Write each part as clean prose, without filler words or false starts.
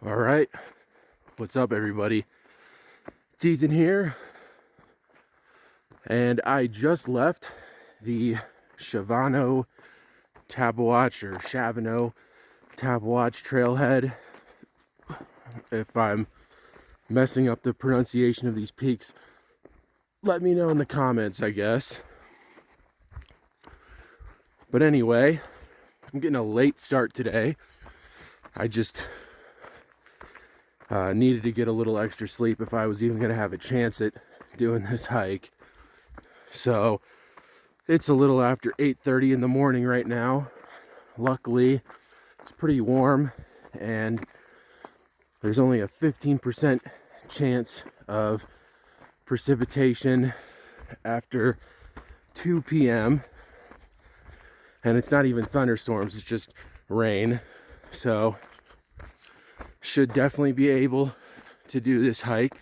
All right, what's up everybody? It's Ethan here, and I just left the Shavano Tabeguache or Shavano Tabeguache Trailhead. If I'm messing up the pronunciation of these peaks, let me know in the comments, I guess. But anyway, I'm getting a late start today. I just needed to get a little extra sleep if I was even going to have a chance at doing this hike. So it's a little after 8:30 in the morning right now. Luckily, it's pretty warm and there's only a 15% chance of precipitation after 2 p.m. And it's not even thunderstorms, it's just rain. So should definitely be able to do this hike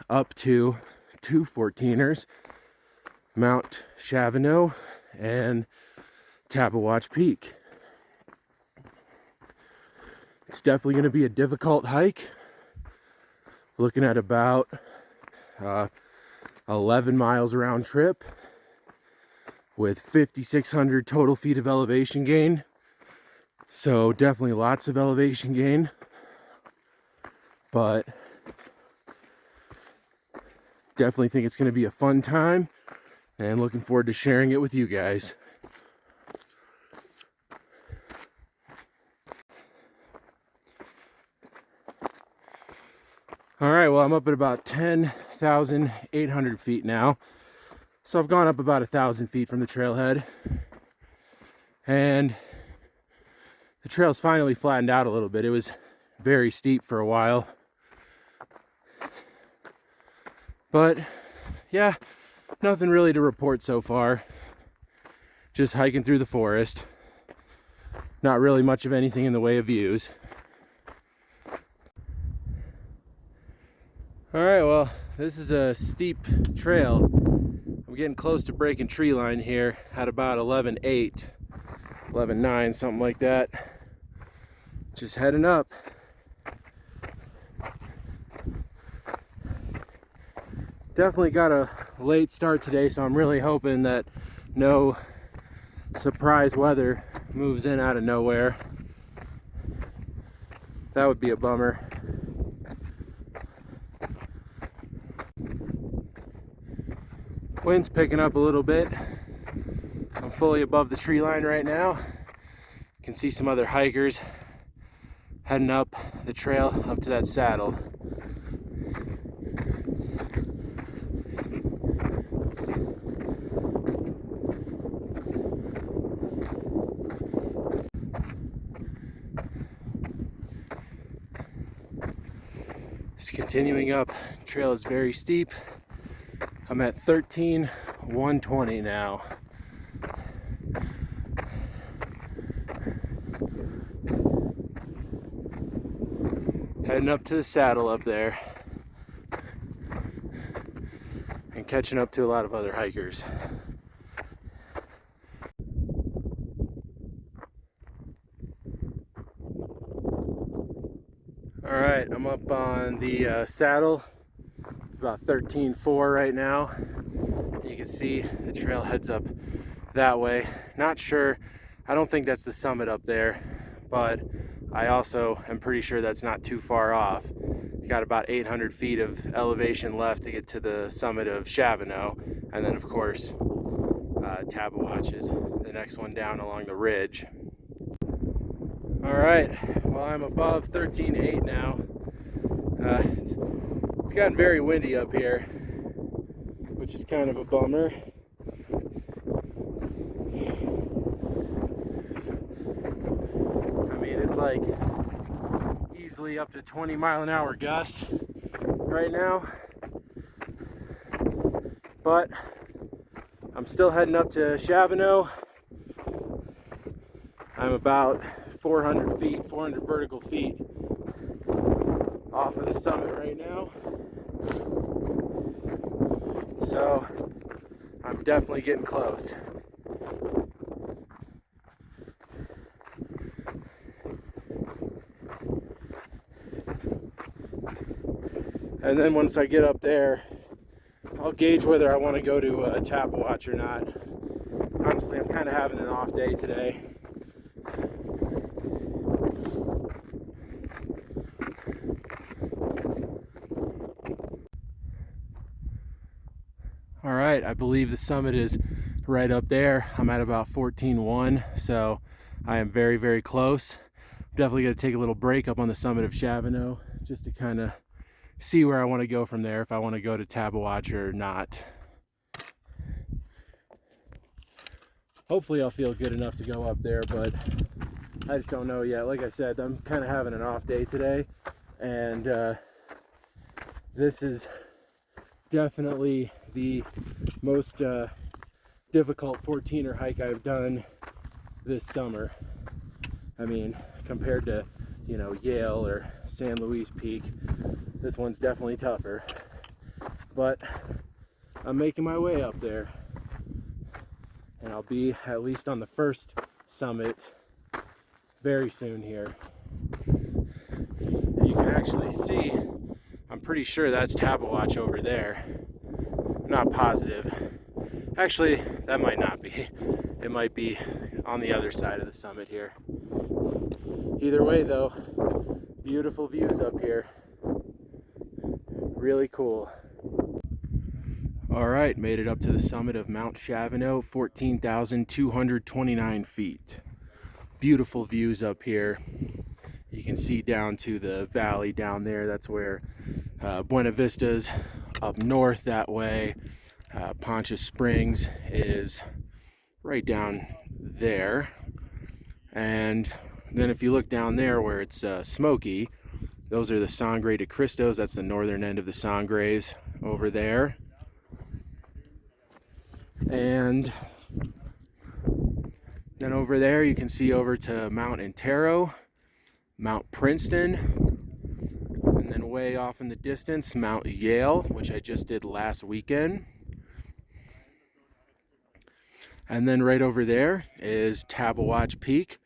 up to 2 14ers, Mount Shavano and Tabeguache Peak. It's definitely going to be a difficult hike. Looking at about 11 miles round trip with 5,600 total feet of elevation gain. So definitely lots of elevation gain, but definitely think it's going to be a fun time and looking forward to sharing it with you guys. All right, well, I'm up at about 10,800 feet now. So I've gone up about 1,000 feet from the trailhead, and the trail's finally flattened out a little bit. It was very steep for a while. But yeah, nothing really to report so far. Just hiking through the forest. Not really much of anything in the way of views. All right, well, this is a steep trail. I'm getting close to breaking tree line here at about 11.8, 11.9, something like that. Just heading up. Definitely got a late start today, so I'm really hoping that no surprise weather moves in out of nowhere. That would be a bummer. Wind's picking up a little bit. I'm fully above the tree line right now. You can see some other hikers heading up the trail up to that saddle. Just continuing up, the trail is very steep. I'm at 13,120 now. Heading up to the saddle up there and catching up to a lot of other hikers. All right, I'm up on the saddle, about 13.4 right now. You can see the trail heads up that way. Not sure, I don't think that's the summit up there, but I also am pretty sure that's not too far off. Got about 800 feet of elevation left to get to the summit of Shavano, and then of course Tabeguache is the next one down along the ridge. All right, well, I'm above 13.8 now. It's gotten very windy up here, which is kind of a bummer. I mean, it's like easily up to 20-mile-an-hour gusts right now, but I'm still heading up to Shavano. I'm about 400 feet, 400 vertical feet off of the summit right now. So I'm definitely getting close. And then once I get up there, I'll gauge whether I want to go to Tabeguache or not. Honestly, I'm kind of having an off day today. All right, I believe the summit is right up there. I'm at about 14.1, so I am very, very close. Definitely going to take a little break up on the summit of Shavano just to kind of see where I want to go from there, if I want to go to Tabeguache or not. Hopefully I'll feel good enough to go up there, but I just don't know yet. Like I said, I'm kind of having an off day today, and this is definitely the most difficult 14er hike I've done this summer. I mean, compared to, you know, Yale or San Luis Peak, this one's definitely tougher. But I'm making my way up there, and I'll be at least on the first summit very soon here. And you can actually see, I'm pretty sure that's Tabeguache over there. I'm not positive. Actually, that might not be. It might be on the other side of the summit here. Either way though, beautiful views up here. Really cool. All right, made it up to the summit of Mount Shavano, 14,229 feet. Beautiful views up here. You can see down to the valley down there. That's where Buena Vista's up north that way. Poncha Springs is right down there. And then if you look down there where it's smoky, those are the Sangre de Cristos. That's the northern end of the Sangres over there. And then over there you can see over to Mount Antero, Mount Princeton, and then way off in the distance, Mount Yale, which I just did last weekend. And then right over there is Tabeguache Peak,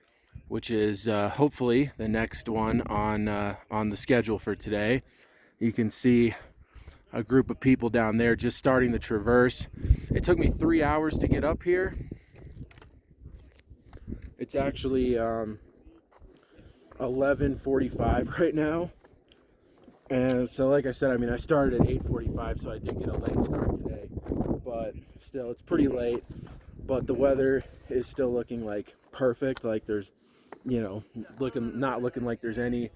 which is hopefully the next one on the schedule for today. You can see a group of people down there just starting the traverse. It took me 3 hours to get up here. It's actually 11:45 right now. And so like I said, I mean, I started at 8:45, so I did get a late start today. But still, it's pretty late. But the weather is still looking like perfect. Like there's, you know, not looking like there's any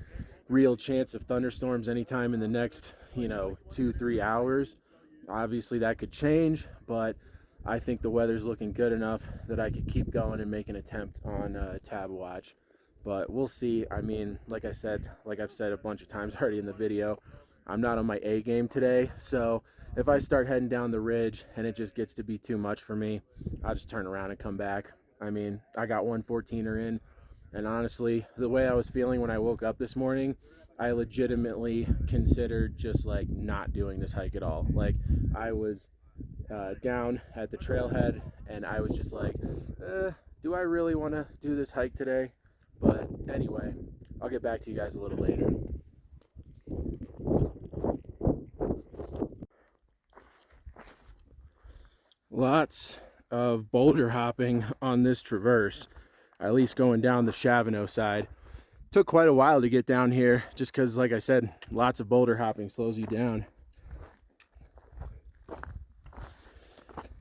real chance of thunderstorms anytime in the next, you know, 2-3 hours. Obviously that could change, but I think the weather's looking good enough that I could keep going and make an attempt on Tabeguache. But we'll see. I mean, like I've said a bunch of times already in the video, I'm not on my A game today. So if I start heading down the ridge and it just gets to be too much for me, I'll just turn around and come back. I mean, I got one 14er in, and honestly, the way I was feeling when I woke up this morning, I legitimately considered just like not doing this hike at all. Like I was down at the trailhead and I was just like, do I really want to do this hike today? But anyway, I'll get back to you guys a little later. Lots of boulder hopping on this traverse, at least going down the Shavano side. Took quite a while to get down here just because, like I said, lots of boulder hopping slows you down.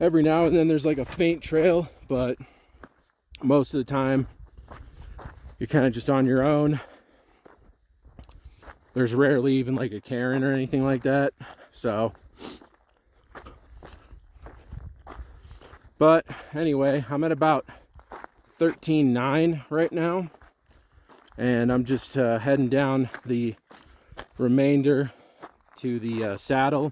Every now and then there's like a faint trail, but most of the time you're kind of just on your own. There's rarely even like a cairn or anything like that. So, but anyway, I'm at about 13.9 right now, and I'm just heading down the remainder to the saddle,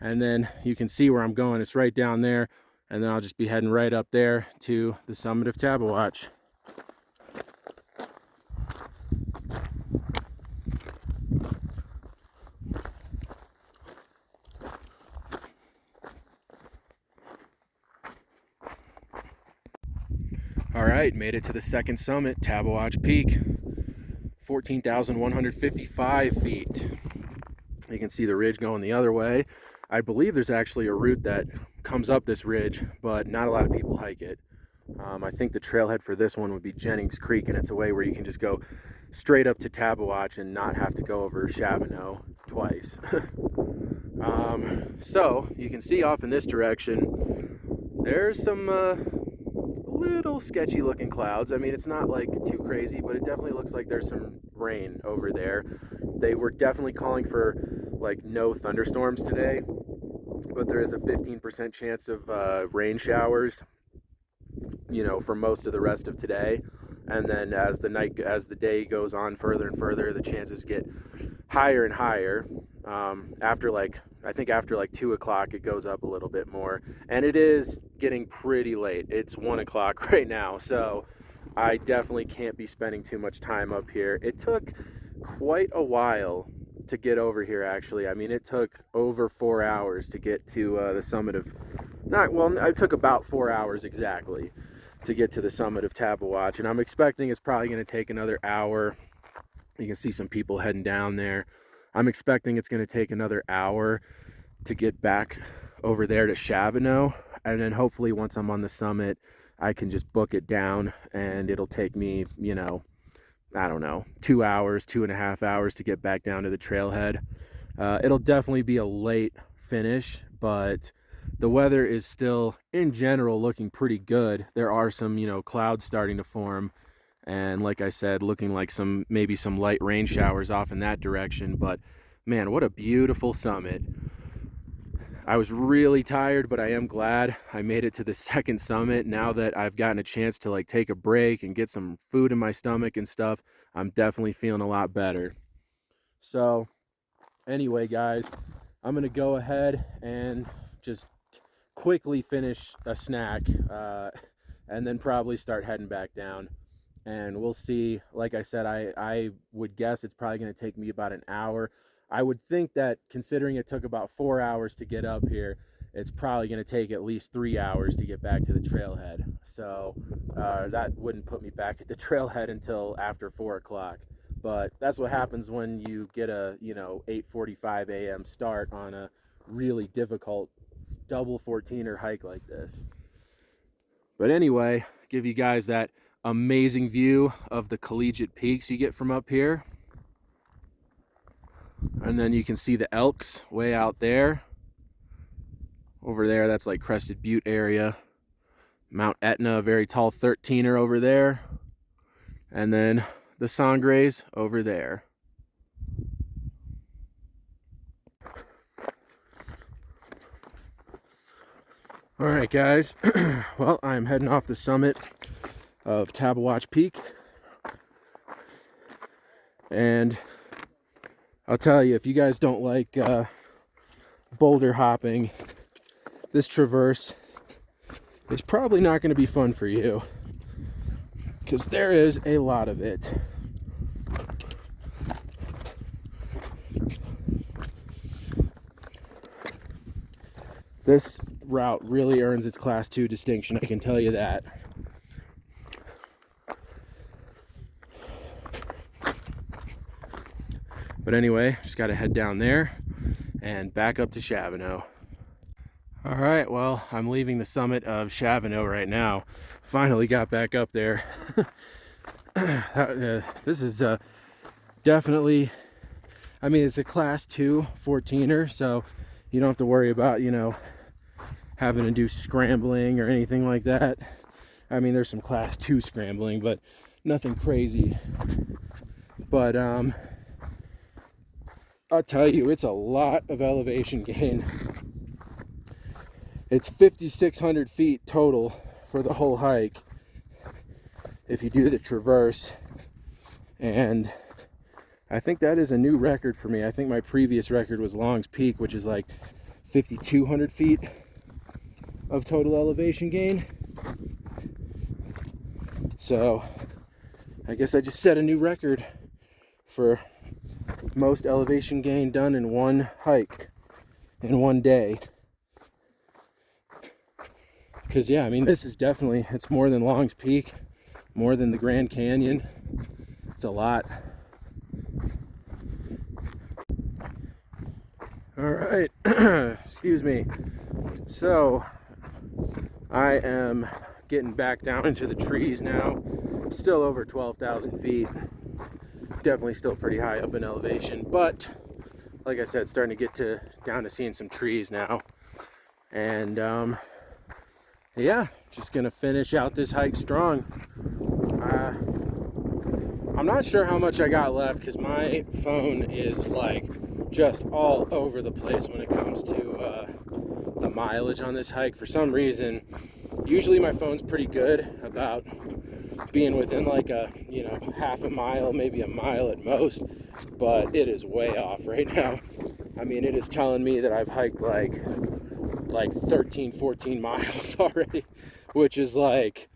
and then you can see where I'm going. It's right down there, and then I'll just be heading right up there to the summit of Tabeguache. All right, made it to the second summit, Tabeguache Peak, 14,155 feet. You can see the ridge going the other way. I believe there's actually a route that comes up this ridge, but not a lot of people hike it. I think the trailhead for this one would be Jennings Creek, and it's a way where you can just go straight up to Tabeguache and not have to go over Shavano twice. So you can see off in this direction, there's some little sketchy looking clouds. I mean, it's not like too crazy, but it definitely looks like there's some rain over there. They were definitely calling for like no thunderstorms today, but there is a 15% chance of rain showers, you know, for most of the rest of today. And then as the day goes on further and further, the chances get higher and higher. I think after like 2 o'clock, it goes up a little bit more, and it is getting pretty late. It's 1 o'clock right now, so I definitely can't be spending too much time up here. It took quite a while to get over here, actually. I mean, it took over 4 hours to get to the summit of, it took about 4 hours exactly to get to the summit of Tabeguache, and I'm expecting it's probably going to take another hour. You can see some people heading down there. I'm expecting it's going to take another hour to get back over there to Shavano, and then hopefully once I'm on the summit, I can just book it down, and it'll take me, you know, I don't know, 2 hours, 2.5 hours to get back down to the trailhead. It'll definitely be a late finish, but the weather is still, in general, looking pretty good. There are some, you know, clouds starting to form, and like I said, looking like maybe some light rain showers off in that direction. But man, what a beautiful summit. I was really tired, but I am glad I made it to the second summit. Now that I've gotten a chance to like take a break and get some food in my stomach and stuff, I'm definitely feeling a lot better. So anyway, guys, I'm gonna go ahead and just quickly finish a snack and then probably start heading back down, and we'll see. Like I said, I would guess it's probably going to take me about an hour. I would think that considering it took about 4 hours to get up here, it's probably going to take at least 3 hours to get back to the trailhead. So that wouldn't put me back at the trailhead until after 4 o'clock. But that's what happens when you get a 8:45 a.m. start on a really difficult double 14er hike like this. But anyway, give you guys that amazing view of the collegiate peaks you get from up here. And then you can see the Elks way out there. Over there, that's like Crested Butte area. Mount Etna, a very tall 13er over there. And then the Sangres over there. All right, guys. Well, I'm heading off the summit of Tabeguache Peak. And I'll tell you, if you guys don't like boulder hopping, this traverse is probably not going to be fun for you, because there is a lot of it. This route really earns its Class 2 distinction, I can tell you that. But anyway, just got to head down there and back up to Shavano. All right, well, I'm leaving the summit of Shavano right now. Finally got back up there. This is definitely, I mean, it's a Class 2 14er, so you don't have to worry about, having to do scrambling or anything like that. I mean, there's some Class 2 scrambling, but nothing crazy. But I'll tell you, it's a lot of elevation gain. It's 5,600 feet total for the whole hike if you do the traverse, and I think that is a new record for me. I think my previous record was Long's Peak, which is like 5,200 feet of total elevation gain. So I guess I just set a new record for most elevation gain done in one hike in one day. Because yeah, I mean, this is definitely, it's more than Long's Peak, more than the Grand Canyon. It's a lot. Excuse me. So I am getting back down into the trees now. Still over 12,000 feet. Definitely still pretty high up in elevation, but like I said, starting to get down to seeing some trees now. And yeah, just gonna finish out this hike strong. I'm not sure how much I got left because my phone is like just all over the place when it comes to the mileage on this hike. For some reason, usually my phone's pretty good about being within like a, you know, half a mile, maybe a mile at most, but it is way off right now. I mean, it is telling me that I've hiked like 13, 14 miles already, which is like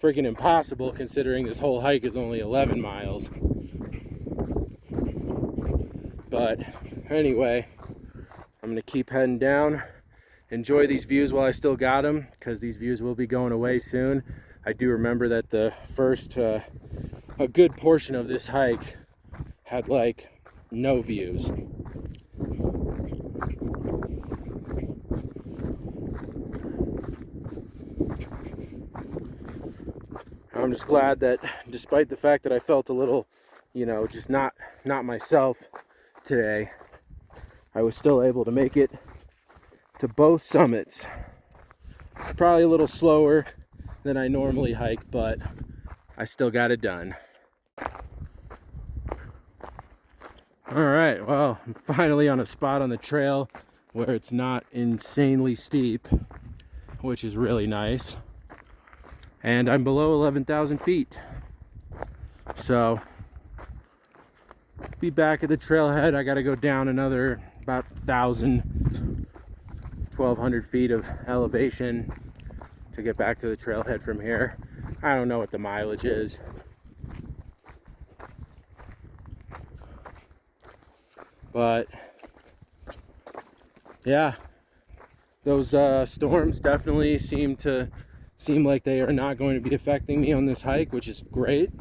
freaking impossible considering this whole hike is only 11 miles. But anyway, I'm gonna keep heading down, enjoy these views while I still got them, because these views will be going away soon. I do remember that the first a good portion of this hike had like no views. I'm just glad that despite the fact that I felt a little, you know, just not myself today, I was still able to make it to both summits. Probably a little slower than I normally hike, but I still got it done. All right, well, I'm finally on a spot on the trail where it's not insanely steep, which is really nice. And I'm below 11,000 feet. So, be back at the trailhead. I gotta go down another about 1,200 feet of elevation to get back to the trailhead from here. I don't know what the mileage is. But yeah, those storms definitely seem like they are not going to be affecting me on this hike, which is great.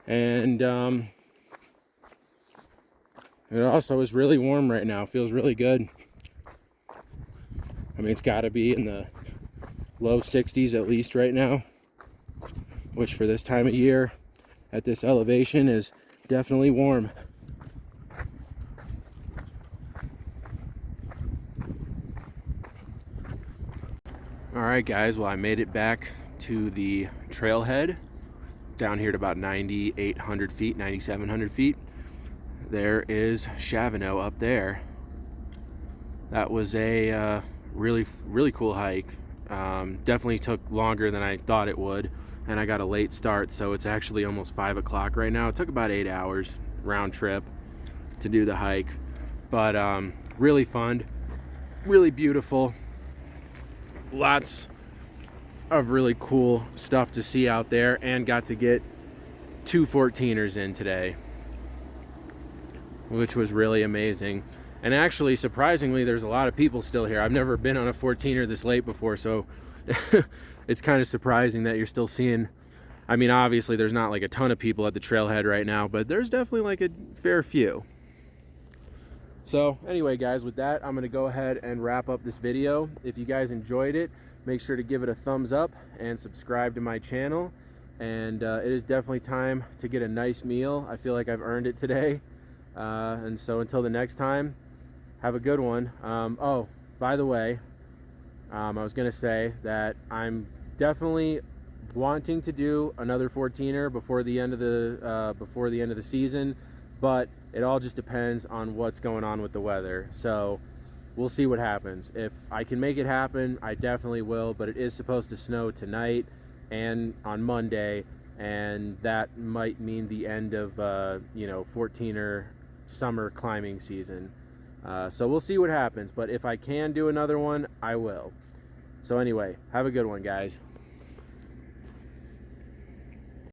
And it also is really warm right now. Feels really good. I mean, it's got to be in the low 60s at least right now, which for this time of year at this elevation is definitely warm. All right, guys, well, I made it back to the trailhead down here at about 9,800 feet, 9,700 feet. There is Shavano up there. That was a really cool hike. Definitely took longer than I thought it would, and I got a late start, so it's actually almost 5 o'clock right now. It took about 8 hours round trip to do the hike, but really fun, really beautiful. Lots of really cool stuff to see out there, and got to get 2 14ers in today, which was really amazing. And actually, surprisingly, there's a lot of people still here. I've never been on a 14er this late before, so it's kind of surprising that you're still seeing. I mean, obviously there's not like a ton of people at the trailhead right now, but there's definitely like a fair few. So anyway, guys, with that, I'm gonna go ahead and wrap up this video. If you guys enjoyed it, make sure to give it a thumbs up and subscribe to my channel. And it is definitely time to get a nice meal. I feel like I've earned it today. And so until the next time, have a good one. Oh, by the way, I was gonna say that I'm definitely wanting to do another 14er before the end of the season, but it all just depends on what's going on with the weather. So we'll see what happens. If I can make it happen, I definitely will, but it is supposed to snow tonight and on Monday, and that might mean the end of 14er summer climbing season. So we'll see what happens, but if I can do another one, I will. So anyway, have a good one, guys.